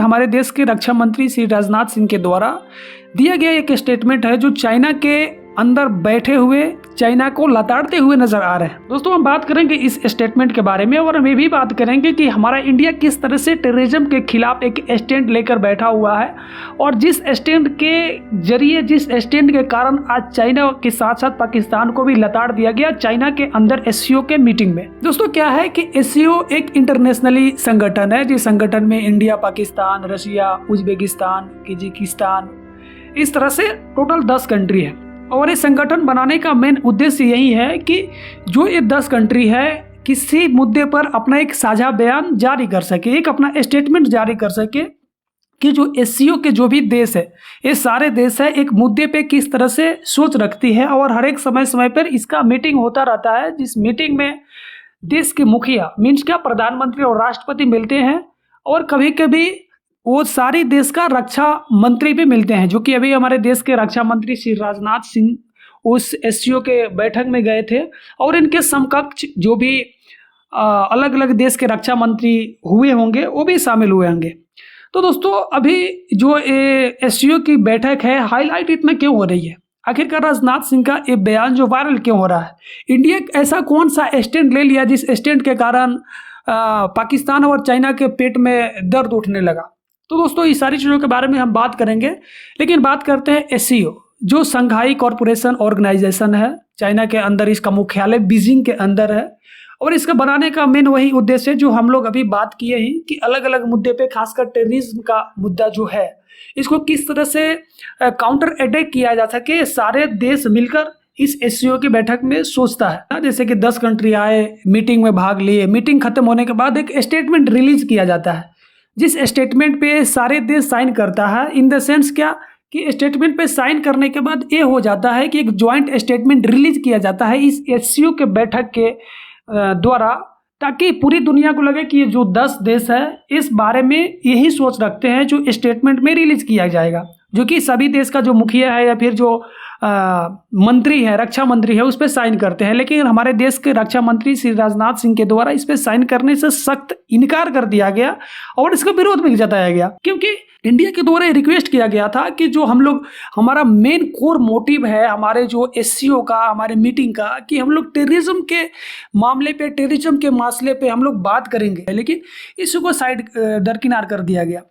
हमारे देश के रक्षा मंत्री श्री राजनाथ सिंह के द्वारा दिया गया एक स्टेटमेंट है जो चाइना के अंदर बैठे हुए चाइना को लताड़ते हुए नजर आ रहे हैं। दोस्तों हम बात करेंगे इस स्टेटमेंट के बारे में और हम ये भी बात करेंगे कि हमारा इंडिया किस तरह से टेररिज्म के खिलाफ एक स्टैंड लेकर बैठा हुआ है और जिस स्टैंड के जरिए जिस स्टैंड के कारण आज चाइना के साथ साथ पाकिस्तान को भी लताड़ दिया गया चाइना के अंदर एससीओ के मीटिंग में। दोस्तों क्या है कि एससीओ एक इंटरनेशनली संगठन है जिस संगठन में India, Pakistan, Russia, Uzbekistan, Kyrgyzstan इस तरह से टोटल 10 कंट्री है और ये संगठन बनाने का मेन उद्देश्य यही है कि जो ये 10 कंट्री है किसी मुद्दे पर अपना एक साझा बयान जारी कर सके, एक अपना स्टेटमेंट जारी कर सके कि जो एससीओ के जो भी देश है ये सारे देश है एक मुद्दे पे किस तरह से सोच रखती है और हर एक समय समय पर इसका मीटिंग होता रहता है जिस मीटिंग में देश के मुखिया मीन्स क्या प्रधानमंत्री और राष्ट्रपति मिलते हैं और कभी कभी वो सारी देश का रक्षा मंत्री भी मिलते हैं, जो कि अभी हमारे देश के रक्षा मंत्री श्री राजनाथ सिंह उस एससीओ के बैठक में गए थे और इनके समकक्ष जो भी अलग अलग देश के रक्षा मंत्री हुए होंगे वो भी शामिल हुए होंगे। तो दोस्तों अभी जो एससीओ की बैठक है हाईलाइट इतना क्यों हो रही है, आखिरकार राजनाथ सिंह का ये बयान जो वायरल क्यों हो रहा है, इंडिया ऐसा कौन सा स्टैंड ले लिया जिस स्टैंड के कारण पाकिस्तान और चाइना के पेट में दर्द उठने लगा। तो दोस्तों इस सारी चीज़ों के बारे में हम बात करेंगे, लेकिन बात करते हैं एससीओ जो शंघाई कॉरपोरेशन ऑर्गेनाइजेशन है चाइना के अंदर, इसका मुख्यालय बीजिंग के अंदर है और इसका बनाने का मेन वही उद्देश्य है जो हम लोग अभी बात किए हैं कि अलग अलग मुद्दे पे खासकर टेररिज्म का मुद्दा जो है इसको किस तरह से काउंटर अटैक किया जा सके, सारे देश मिलकर इस एससीओ की बैठक में सोचता है। जैसे कि 10 कंट्री आए, मीटिंग में भाग लिए, मीटिंग खत्म होने के बाद एक स्टेटमेंट रिलीज किया जाता है जिस स्टेटमेंट पे सारे देश साइन करता है। इन द सेंस क्या कि स्टेटमेंट पे साइन करने के बाद ये हो जाता है कि एक ज्वाइंट स्टेटमेंट रिलीज किया जाता है इस एससीओ के बैठक के द्वारा, ताकि पूरी दुनिया को लगे कि ये जो 10 देश है इस बारे में यही सोच रखते हैं जो स्टेटमेंट में रिलीज किया जाएगा, जो कि सभी देश का जो मुखिया है या फिर जो मंत्री है, रक्षा मंत्री है, उस पर साइन करते हैं। लेकिन हमारे देश के रक्षा मंत्री श्री राजनाथ सिंह के द्वारा इस पर साइन करने से सख्त इनकार कर दिया गया और इसका विरोध भी जताया गया, क्योंकि इंडिया के द्वारा रिक्वेस्ट किया गया था कि जो हम लोग हमारा मेन कोर मोटिव है हमारे जो एससीओ का, हमारे मीटिंग का, कि हम लोग टेररिज्म के मामले पे, टेररिज्म के मसले पे हम लोग बात करेंगे, लेकिन इसको साइड दरकिनार कर दिया गया।